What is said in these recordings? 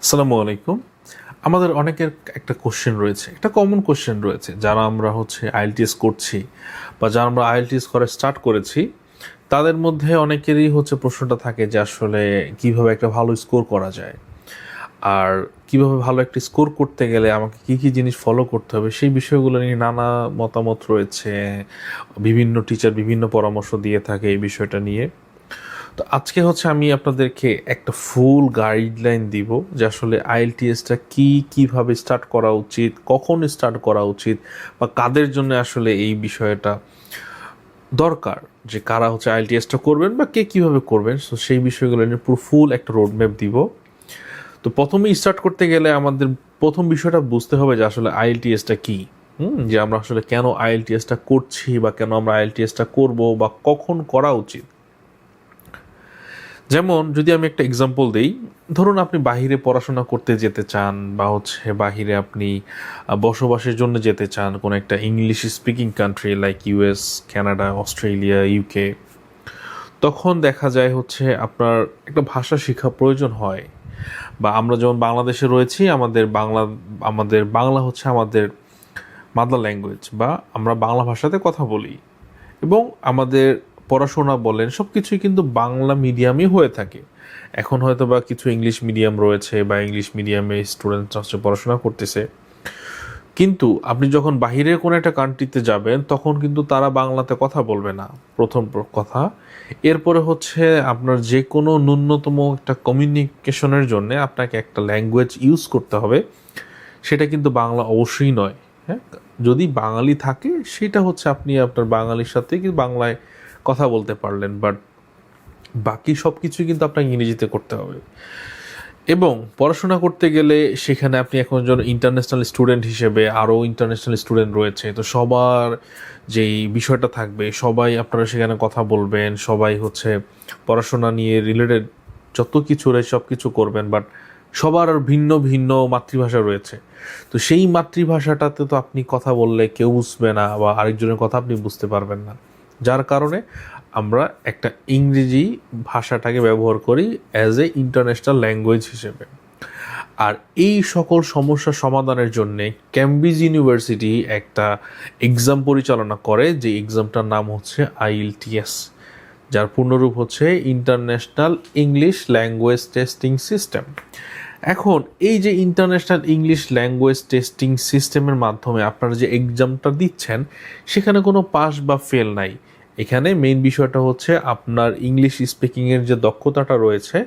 আসসালামু আলাইকুম। আমাদের অনেকের একটা কোশ্চেন রয়েছে, একটা কমন কোশ্চেন রয়েছে যারা আমরা আইএলটিএস করছি বা যারা আমরা আইএলটিএস করা স্টার্ট করেছি, তাদের মধ্যে অনেকেরই প্রশ্নটা থাকে যে আসলে কিভাবে একটা ভালো স্কোর করা যায়, আর কিভাবে ভালো একটা স্কোর করতে গেলে আমাকে কী কী জিনিস ফলো করতে হবে, সেই বিষয়গুলো নিয়ে নানা মতামত রয়েছে। বিভিন্ন টিচার বিভিন্ন পরামর্শ দিয়ে থাকে এই বিষয়টা নিয়ে। তো আজকে আমি আপনাদেরকে একটা ফুল গাইডলাইন দিব যে আসলে আইএলটিএসটা কিভাবে স্টার্ট করা উচিত, কখন স্টার্ট করা উচিত, বা কাদের জন্য আসলে এই বিষয়টা দরকার, যে কারা আইএলটিএসটা করবেন বা কে কিভাবে করবেন। সো সেই বিষয়গুলো নিয়ে পুরো ফুল একটা রোডম্যাপ দিব। তো প্রথমেই স্টার্ট করতে গেলে আমাদের প্রথম বিষয়টা বুঝতে হবে যে আসলে আইএলটিএসটা কী, যে আমরা আসলে কেন আইএলটিএসটা করছি বা কেন আমরা আইএলটিএসটা করব বা কখন করা উচিত। যেমন যদি আমি একটা এক্সাম্পল দিই, ধরুন আপনি বাহিরে পড়াশোনা করতে যেতে চান বা বাহিরে আপনি বসবাসের জন্য যেতে চান কোনো একটা English speaking country like US, Canada, Australia, UK. তখন দেখা যায় আপনার একটা ভাষা শেখা প্রয়োজন হয়। বা আমরা যেমন বাংলাদেশে রয়েছি, আমাদের বাংলা আমাদের মাদার ল্যাঙ্গুয়েজ, বা আমরা বাংলা ভাষাতে কথা বলি এবং আমাদের পড়াশোনা বলেন সব কিছুই কিন্তু বাংলা মিডিয়ামই হয়ে থাকে। এখন হয়তো বা কিছু ইংলিশ মিডিয়াম রয়েছে বা ইংলিশ মিডিয়ামে স্টুডেন্টরা পড়াশোনা করতেছে, কিন্তু আপনি যখন বাহিরের কোনো একটা কান্ট্রিতে যাবেন তখন কিন্তু তারা বাংলাতে কথা বলবে না, প্রথম কথা। এরপরে আপনার যে কোনো ন্যূনতম একটা কমিউনিকেশনের জন্য আপনাকে একটা ল্যাঙ্গুয়েজ ইউজ করতে হবে, সেটা কিন্তু বাংলা অবশ্যই নয়। হ্যাঁ, যদি বাঙালি থাকে সেটা আপনি আপনার বাঙালির সাথে কিন্তু বাংলায় কথা বলতে পারলেন, বাট বাকি সব কিছুই কিন্তু আপনাকে ইংরেজিতে করতে হবে। এবং পড়াশোনা করতে গেলে সেখানে আপনি এখন যখন ইন্টারন্যাশনাল স্টুডেন্ট হিসেবে আরও ইন্টারন্যাশনাল স্টুডেন্ট রয়েছে, তো সবার যেই বিষয়টা থাকবে, সবাই আপনারা সেখানে কথা বলবেন, সবাই পড়াশোনা নিয়ে রিলেটেড যত কিছু রয়েছে সব কিছু করবেন, বাট সবার ভিন্ন ভিন্ন মাতৃভাষা রয়েছে। তো সেই মাতৃভাষাটাতে তো আপনি কথা বললে কেউ বুঝবে না বা আরেকজনের কথা আপনি বুঝতে পারবেন না, যার কারণে আমরা একটা ইংরেজি ভাষাটাকে ব্যবহার করি অ্যাজ এ ইন্টারন্যাশনাল ল্যাঙ্গুয়েজ হিসেবে। আর এই সকল সমস্যা সমাধানের জন্যে ক্যামব্রিজ ইউনিভার্সিটি একটা এক্সাম পরিচালনা করে, যে এক্সামটার নাম আইএলটিএস, যার পূর্ণরূপ international English language testing system. এখন এই যে ইন্টারন্যাশনাল ইংলিশ ল্যাঙ্গুয়েজ টেস্টিং সিস্টেমের মাধ্যমে আপনারা যে এক্সামটা দিচ্ছেন, সেখানে কোনো পাস বা ফেল নাই। এখানে মেইন বিষয়টা আপনার ইংলিশ স্পিকিংয়ের যে দক্ষতাটা রয়েছে,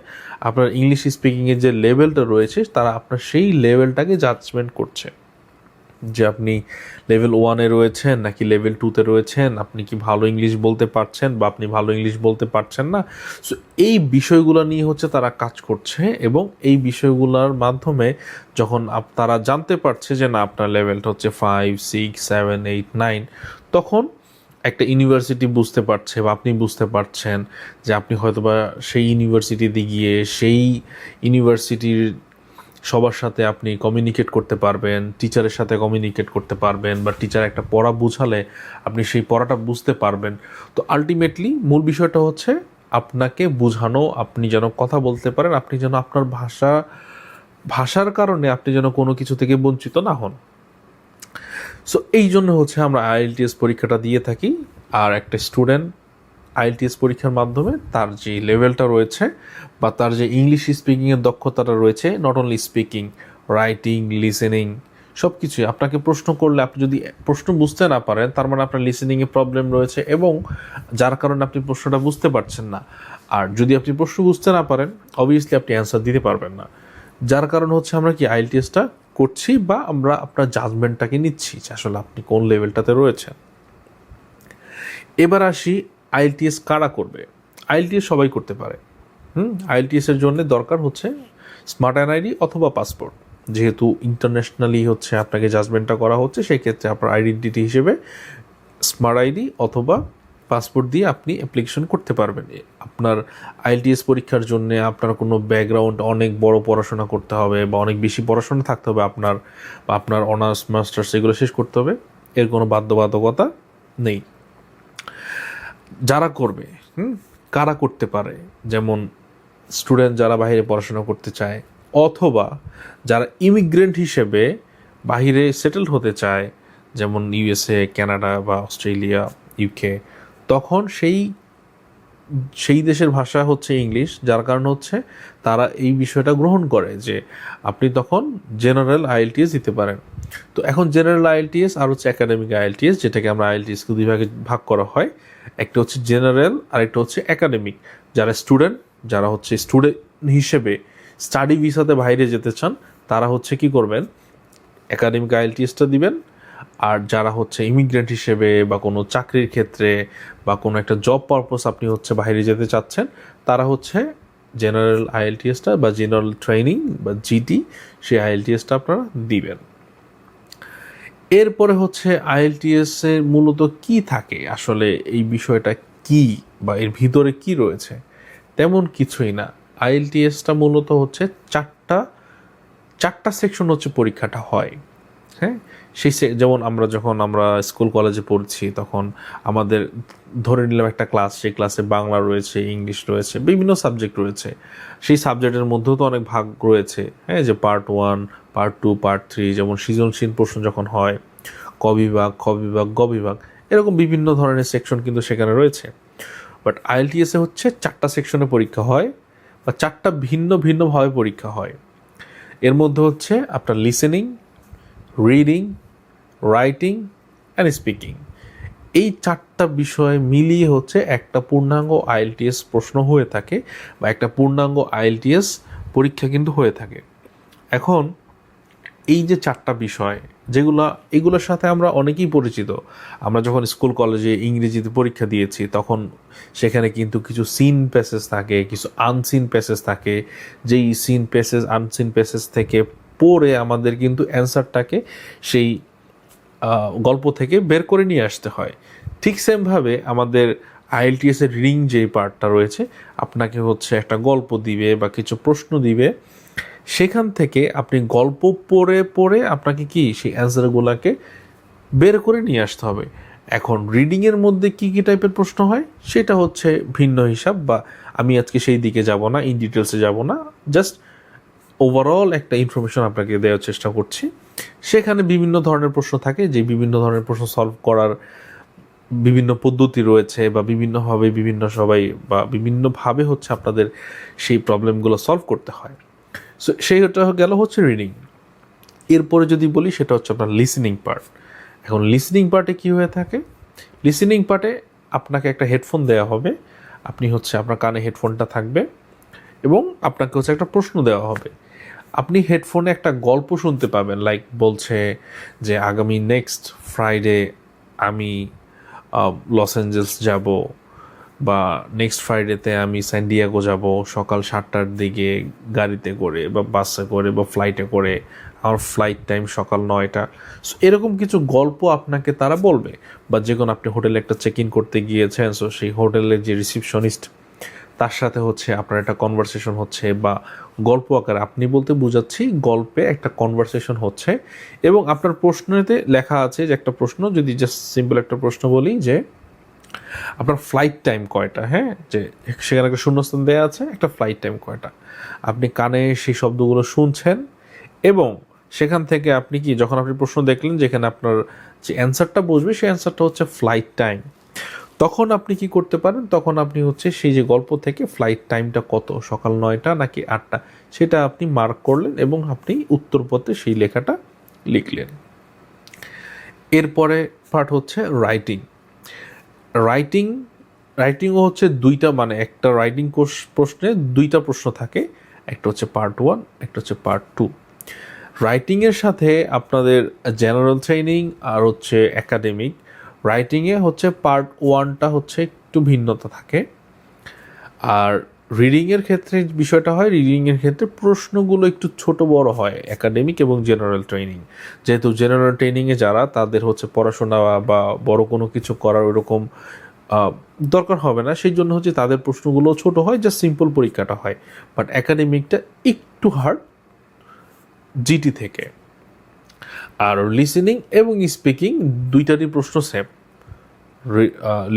আপনার ইংলিশ স্পিকিংয়ের যে লেভেলটা রয়েছে, তারা আপনার সেই লেভেলটাকে জাজমেন্ট করছে যে আপনি লেভেল 1-এ রয়েছেন নাকি লেভেল 2-তে রয়েছেন, আপনি কি ভালো ইংলিশ বলতে পারছেন বা আপনি ভালো ইংলিশ বলতে পারছেন না। সো এই বিষয়গুলো নিয়ে তারা কাজ করছে, এবং এই বিষয়গুলোর মাধ্যমে যখন তারা জানতে পারছে যে না, আপনার লেভেলটা 5, 6, 7, 8, 9, তখন একটা ইউনিভার্সিটি বুঝতে পারছে বা আপনি বুঝতে পারছেন যে আপনি হয়তোবা সেই ইউনিভার্সিটিতে গিয়ে সেই ইউনিভার্সিটির সবার সাথে আপনি কমিউনিকেট করতে পারবেন, টিচারের সাথে কমিউনিকেট করতে পারবেন, বা টিচার একটা পড়া বুঝালে আপনি সেই পড়াটা বুঝতে পারবেন। তো আলটিমেটলি মূল বিষয়টা আপনাকে বোঝানো, আপনি যেন কথা বলতে পারেন, আপনি যেন আপনার ভাষার কারণে আপনি যেন কোনো কিছু থেকে বঞ্চিত না হন। সো এই জন্য আমরা আইএলটিএস পরীক্ষাটা দিয়ে থাকি। আর একটা স্টুডেন্ট আইএলটিএস পরীক্ষার মাধ্যমে তার যে লেভেলটা রয়েছে বা তার যে ইংলিশ স্পিকিংয়ের দক্ষতাটা রয়েছে, not only speaking, writing, listening, সব কিছুই। আপনাকে প্রশ্ন করলে আপনি যদি প্রশ্ন বুঝতে না পারেন, তার মানে আপনার লিসেনিংয়ে প্রবলেম রয়েছে, এবং যার কারণে আপনি প্রশ্নটা বুঝতে পারছেন না। আর যদি আপনি প্রশ্ন বুঝতে না পারেন, অবভিয়াসলি আপনি অ্যান্সার দিতে পারবেন না। যার কারণ আমরা কি আইএলটিএসটা করছি, বা আমরা আপনার জাজমেন্টটাকে নিচ্ছি যে আসলে আপনি কোন লেভেলটাতে রয়েছেন। এবার আসি, আইএলটিএস কারা করবে। আইএলটিএস সবাই করতে পারে। আইএলটিএসের জন্য দরকার স্মার্ট এনআইডি অথবা পাসপোর্ট। যেহেতু ইন্টারন্যাশনালি আপনাকে জাজমেন্টটা করা হচ্ছে, সেই ক্ষেত্রে আপনার আইডেন্টিটি হিসেবে স্মার্ট আইডি অথবা পাসপোর্ট দিয়ে আপনি অ্যাপ্লিকেশন করতে পারবেন। আপনার আইএলটিএস পরীক্ষার জন্য আপনার কোনো ব্যাকগ্রাউন্ড অনেক বড় পড়াশোনা করতে হবে বা অনেক বেশি পড়াশোনা থাকতে হবে আপনার অনার্স মাস্টার্স এগুলো শেষ করতে হবে, এর কোনো বাধ্যবাধকতা নেই। যারা করবে, কারা করতে পারে, যেমন স্টুডেন্ট যারা বাইরে পড়াশোনা করতে চায়, অথবা যারা ইমিগ্রেন্ট হিসেবে বাহিরে সেটেলড হতে চায়, যেমন ইউএসএ, কানাডা বা অস্ট্রেলিয়া, ইউকে, তখন সেই দেশের ভাষা হচ্ছে ইংলিশ, যার কারণ হচ্ছে তারা এই বিষয়টা গ্রহণ করে যে আপনি তখন জেনারেল আইএলটিএস দিতে পারেন। তো এখন জেনারেল আইএলটিএস আর হচ্ছে একাডেমিক আইএলটিএস, যেটাকে আমরা আইএলটিএসকে দুই ভাগে ভাগ করা হয়। একটা হচ্ছে জেনারেল আর একটা হচ্ছে একাডেমিক। যারা স্টুডেন্ট, যারা হচ্ছে স্টুডেন্ট হিসেবে স্টাডি ভিসাতে বাইরে যেতে চান, তারা হচ্ছে কি করবেন, একাডেমিক আইএলটিএসটা দিবেন। আর যারা হচ্ছে ইমিগ্রেন্ট হিসেবে বা কোনো চাকরির ক্ষেত্রে বা কোনো একটা জব পারপোজ আপনি হচ্ছে বাইরে যেতে চাচ্ছেন, তারা হচ্ছে জেনারেল আইএলটিএসটা বা জেনারেল ট্রেনিং বা জিটি, সেই আইএলটিএসটা আপনারা দিবেন। এরপরে হচ্ছে আইএলটিএস এর মূলত কি থাকে, আসলে এই বিষয়টা কি বা এর ভিতরে কি রয়েছে, তেমন কিছুই না। আইএলটিএসটা মূলত হচ্ছে চারটা সেকশন হচ্ছে পরীক্ষাটা হয়। হ্যাঁ, যেমন যখন আমরা স্কুল কলেজে পড়ছি, তখন আমাদের ধরে নিলাম একটা ক্লাস, সেই ক্লাসে বাংলা রয়েছে, ইংলিশ রয়েছে, বিভিন্ন সাবজেক্ট রয়েছে। সেই সাবজেক্টের মধ্যেও তো অনেক ভাগ রয়েছে। হ্যাঁ, যে পার্ট 1, পার্ট 2, পার্ট 3, যেমন সৃজনশীল প্রশ্ন যখন হয়, ক বিভাগ, খ বিভাগ, গ বিভাগ, এরকম বিভিন্ন ধরনের সেকশন কিন্তু সেখানে রয়েছে। বাট আইএলটিএসে হচ্ছে 4টা সেকশনে পরীক্ষা হয় বা 4টা ভিন্ন ভিন্নভাবে পরীক্ষা হয়। এর মধ্যে হচ্ছে আপনার listening, reading, writing and speaking, এই 4টা বিষয় মিলিয়ে হচ্ছে একটা পূর্ণাঙ্গ আইএলটিএস প্রশ্ন হয়ে থাকে বা একটা পূর্ণাঙ্গ আইএলটিএস পরীক্ষা কিন্তু হয়ে থাকে। এখন এই যে 4টা বিষয়, এগুলোর সাথে আমরা অনেকেই পরিচিত। আমরা যখন স্কুল কলেজে ইংরেজিতে পরীক্ষা দিয়েছি, তখন সেখানে কিন্তু কিছু সিন প্যাসেজ থাকে, কিছু আনসিন প্যাসেজ থাকে। যেই সিন প্যাসেজ, আনসিন প্যাসেজ থেকে পড়ে আমাদের কিন্তু অ্যান্সারটাকে সেই গল্প থেকে বের করে নিয়ে আসতে হয়। ঠিক সেমভাবে আমাদের আইএলটিএসের রিডিং যেই পার্টটা রয়েছে, আপনাকে হচ্ছে একটা গল্প দিবে বা কিছু প্রশ্ন দিবে, সেখান থেকে আপনি গল্প পড়ে পড়ে আপনাকে কি সেই অ্যান্সারগুলোকে বের করে নিয়ে আসতে হবে। এখন রিডিংয়ের মধ্যে কী কী টাইপের প্রশ্ন হয় সেটা হচ্ছে ভিন্ন হিসাব, বা আমি আজকে সেই দিকে যাব না, ইন ডিটেলসে যাব না, জাস্ট ওভারঅল একটা ইনফরমেশন আপনাকে দেওয়ার চেষ্টা করছি। সেখানে বিভিন্ন ধরনের প্রশ্ন থাকে, যে বিভিন্ন ধরনের প্রশ্ন সলভ করার বিভিন্ন পদ্ধতি রয়েছে বা বিভিন্নভাবে হচ্ছে আপনাদের সেই প্রবলেমগুলো সলভ করতে হয়। সো সেইটা গেল হচ্ছে রিডিং। এরপরে যদি বলি, সেটা হচ্ছে আপনার লিসেনিং পার্ট। এখন লিসেনিং পার্টে কী হয়ে থাকে, লিসেনিং পার্টে আপনাকে একটা হেডফোন দেওয়া হবে, আপনি হচ্ছে আপনার কানে হেডফোনটা থাকবে এবং আপনাকে হচ্ছে একটা প্রশ্ন দেওয়া হবে। আপনি হেডফোনে একটা গল্প শুনতে পাবেন, লাইক বলছে যে আগামী নেক্সট ফ্রাইডে আমি লস অ্যাঞ্জেলস যাব, বা নেক্সট ফ্রাইডেতে আমি স্যান ডিয়েগো যাব সকাল 7টার দিকে গাড়িতে করে বা বাসে করে বা ফ্লাইটে করে, আমার ফ্লাইট টাইম সকাল 9টা। সো এরকম কিছু গল্প আপনাকে তারা বলবে। বা যে কোনো আপনি হোটেলে একটা চেক ইন করতে গিয়েছেন, সো সেই হোটেলের যে রিসিপশনিস্ট, তার সাথে হচ্ছে আপনার একটা কনভারসেশন হচ্ছে, বা গল্প আকারে, আপনি বলতে বোঝাচ্ছি গল্পে একটা কনভারসেশন হচ্ছে। এবং আপনার প্রশ্নেতে লেখা আছে যে একটা প্রশ্ন, যদি জাস্ট সিম্পল একটা প্রশ্ন বলি যে আপনার ফ্লাইট টাইম কয়টা, হ্যাঁ, যে সেখানে একটা শূন্যস্থান দেওয়া আছে, একটা ফ্লাইট টাইম কয়টা, আপনি কানে সেই শব্দগুলো শুনছেন এবং সেখান থেকে আপনি কি, যখন আপনি প্রশ্ন দেখলেন যেখানে আপনার যে অ্যান্সারটা বসবে, সেই অ্যান্সারটা হচ্ছে ফ্লাইট টাইম, তখন আপনি কি করতে পারেন, তখন আপনি হচ্ছে সেই যে গল্প থেকে ফ্লাইট টাইমটা কত, সকাল 9টা নাকি 8টা, সেটা আপনি মার্ক করলেন এবং আপনি উত্তরপত্রে সেই লেখাটা লিখলেন। এরপরে পার্ট হচ্ছে রাইটিং। রাইটিংও হচ্ছে দুইটা, মানে একটা রাইটিং প্রশ্নে 2টা প্রশ্ন থাকে, একটা হচ্ছে পার্ট 1, একটা হচ্ছে পার্ট 2। রাইটিংয়ের সাথে আপনাদের জেনারেল ট্রেনিং আর হচ্ছে একাডেমিক, রাইটিংয়ে হচ্ছে পার্ট 1টা হচ্ছে একটু ভিন্নতা থাকে। আর রিডিংয়ের ক্ষেত্রে বিষয়টা হয়, রিডিংয়ের ক্ষেত্রে প্রশ্নগুলো একটু ছোট বড় হয় একাডেমিক এবং জেনারেল ট্রেনিং। যেহেতু জেনারেল ট্রেনিংয়ে যারা, তাদের হচ্ছে পড়াশোনা বা বড় কোনো কিছু করার ওরকম দরকার হবে না, সেই জন্য হচ্ছে তাদের প্রশ্নগুলো ছোট হয়, জাস্ট সিম্পল পরীক্ষাটা হয়। বাট একাডেমিকটা একটু হার্ড জিটি থেকে। আর লিসেনিং এবং স্পিকিং দুইটারই প্রশ্ন সেম।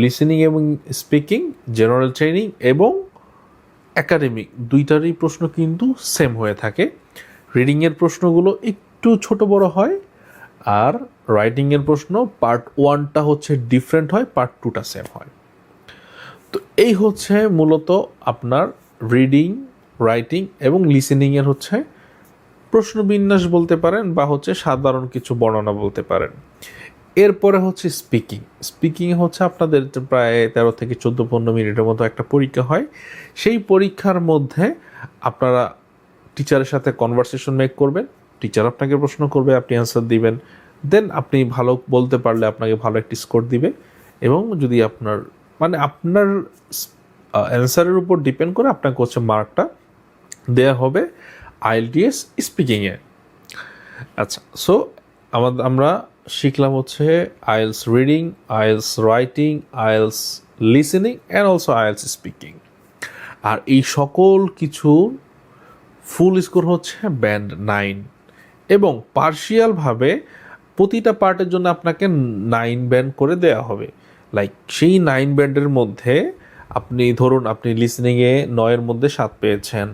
লিসেনিং এবং স্পিকিং, জেনারেল ট্রেনিং এবং একাডেমিক দুইটারই প্রশ্ন কিন্তু সেম হয়ে থাকে। রিডিংয়ের প্রশ্নগুলো একটু ছোট বড় হয়, আর রাইটিংয়ের প্রশ্ন পার্ট 1টা হচ্ছে ডিফারেন্ট হয়, পার্ট 2টা সেম হয়। তো এই হচ্ছে মূলত আপনার রিডিং, রাইটিং এবং লিসেনিংয়ের হচ্ছে প্রশ্নবিন্যাস বলতে পারেন, বা হচ্ছে সাধারণ কিছু বর্ণনা বলতে পারেন। এরপরে হচ্ছে স্পিকিং হচ্ছে আপনাদের প্রায় 13 থেকে 14-15 মিনিটের মতো একটা পরীক্ষা হয়। সেই পরীক্ষার মধ্যে আপনারা টিচারের সাথে কনভারসেশন মেক করবেন, টিচার আপনাকে প্রশ্ন করবে, আপনি অ্যান্সার দিবেন, দেন আপনি ভালো বলতে পারলে আপনাকে ভালো একটি স্কোর দিবে। এবং যদি আপনার আপনার অ্যান্সারের উপর ডিপেন্ড করে আপনাকে হচ্ছে মার্কটা দেয়া হবে আইএলটিএস স্পিকিংয়ে। আচ্ছা, সো আমরা শিখলাম হচ্ছে IELTS reading, IELTS writing, IELTS listening and also IELTS speaking. আর এই সকল কিছু ফুল স্কোর হচ্ছে ব্যান্ড 9, এবং পার্শিয়ালভাবে প্রতিটা পার্টের জন্য আপনাকে 9 ব্যান্ড করে দেওয়া হবে। লাইক সেই 9 ব্যান্ডের মধ্যে আপনি ধরুন আপনি লিসেনিংয়ে 9-এর মধ্যে 7 পেয়েছেন,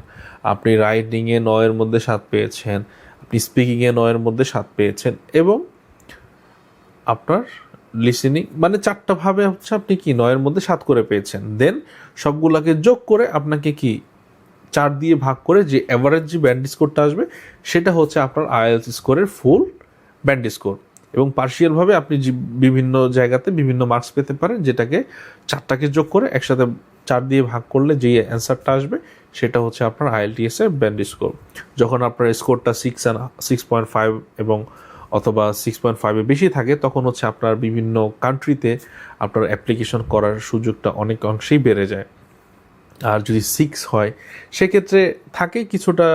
আপনি রাইটিংয়ে 9-এর মধ্যে 7 পেয়েছেন, আপনি স্পিকিংয়ে 9-এর মধ্যে 7 পেয়েছেন, এবং আপনার লিসেনিং 4টা ভাবে হচ্ছে আপনি কি 9-এর মধ্যে 7 করে পেয়েছেন। দেন সবগুলোকে যোগ করে আপনাকে কি 4 দিয়ে ভাগ করে যে অ্যাভারেজ যে ব্যান্ড স্কোরটা আসবে সেটা হচ্ছে আপনার আইএলটিএস স্কোরের ফুল ব্যান্ড স্কোর। এবং পার্শিয়ালভাবে আপনি বিভিন্ন জায়গাতে বিভিন্ন মার্কস পেতে পারেন, যেটাকে 4টাকে যোগ করে একসাথে 4 দিয়ে ভাগ করলে যে অ্যান্সারটা আসবে সেটা হচ্ছে আপনার আইএলটিএস এর ব্যান্ড স্কোর। যখন আপনার স্কোরটা 6.5 এবং অথবা 6.5-এর বেশি থাকে, তখন হচ্ছে আপনার বিভিন্ন কান্ট্রিতে আপনার অ্যাপ্লিকেশন করার সুযোগটা অনেক অংশেই বেড়ে যায়। আর যদি 6 হয় সেক্ষেত্রে থাকে কিছুটা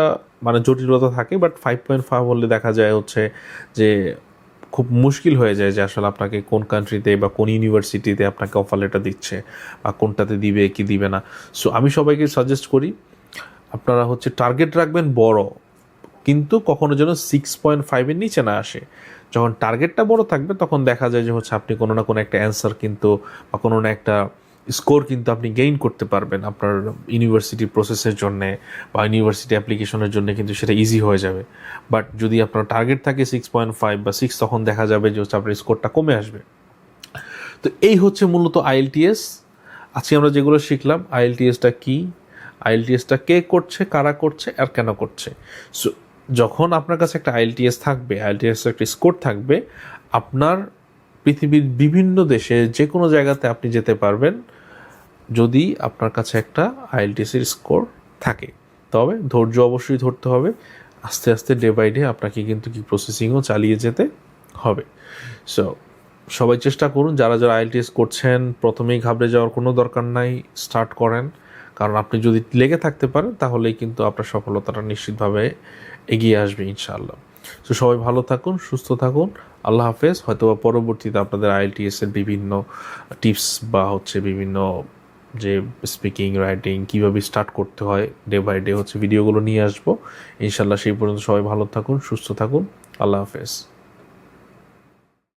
জটিলতা থাকে, বাট 5.5 হলে দেখা যায় হচ্ছে যে খুব মুশকিল হয়ে যায় যে আসলে আপনাকে কোন কান্ট্রিতে বা কোন ইউনিভার্সিটিতে আপনাকে অফার লেটার দিচ্ছে বা কোনটাতে দিবে কি দিবে না। সো আমি সবাইকে সাজেস্ট করি আপনারা হচ্ছে টার্গেট রাখবেন বড়, কিন্তু কখনো যেন 6.5-এর নিচে না আসে। যখন টার্গেটটা বড় থাকবে তখন দেখা যায় যে হচ্ছে আপনি কোনো না কোনো একটা অ্যান্সার কিন্তু বা কোনো না একটা স্কোর কিন্তু আপনি গেইন করতে পারবেন আপনার ইউনিভার্সিটি প্রসেসের জন্যে বা ইউনিভার্সিটি অ্যাপ্লিকেশনের জন্য, কিন্তু সেটা ইজি হয়ে যাবে। বাট যদি আপনার টার্গেট থাকে 6.5 বা 6, তখন দেখা যাবে যে হচ্ছে আপনার স্কোরটা কমে আসবে। তো এই হচ্ছে মূলত আইএলটিএস। আজকে আমরা যেগুলো শিখলাম, আইএলটিএসটা কি, আইএলটিএসটা কে করছে, কারা করছে আর কেন করছে। সো যখন আপনার কাছে একটা আইএলটিএস থাকবে, আইএলটিএস একটা স্কোর থাকবে, আপনার পৃথিবীর বিভিন্ন দেশে যে কোনো জায়গাতে আপনি যেতে পারবেন যদি আপনার কাছে একটা আইএলটিএসের স্কোর থাকে। তবে ধৈর্য অবশ্যই ধরতে হবে, আস্তে আস্তে ডে বাই ডে আপনাকে কিন্তু কি প্রসেসিংও চালিয়ে যেতে হবে। সো সবাই চেষ্টা করুন, যারা যারা আইএলটিএস করছেন প্রথমেই ঘাবড়ে যাওয়ার কোনো দরকার নাই, স্টার্ট করেন। কারণ আপনি যদি লেগে থাকতে পারেন তাহলেই কিন্তু আপনার সফলতাটা নিশ্চিতভাবে এগিয়ে আসবে ইনশাআল্লাহ। তো সবাই ভালো থাকুন, সুস্থ থাকুন, আল্লাহ হাফেজ। হয়তোবা পরবর্তীতে আপনাদের আইএলটিএসের বিভিন্ন টিপস বা হচ্ছে বিভিন্ন যে স্পিকিং, রাইটিং কীভাবে স্টার্ট করতে হয় ডে বাই ডে হচ্ছে ভিডিওগুলো নিয়ে আসবো ইনশাআল্লাহ। সেই পর্যন্ত সবাই ভালো থাকুন, সুস্থ থাকুন, আল্লাহ হাফেজ।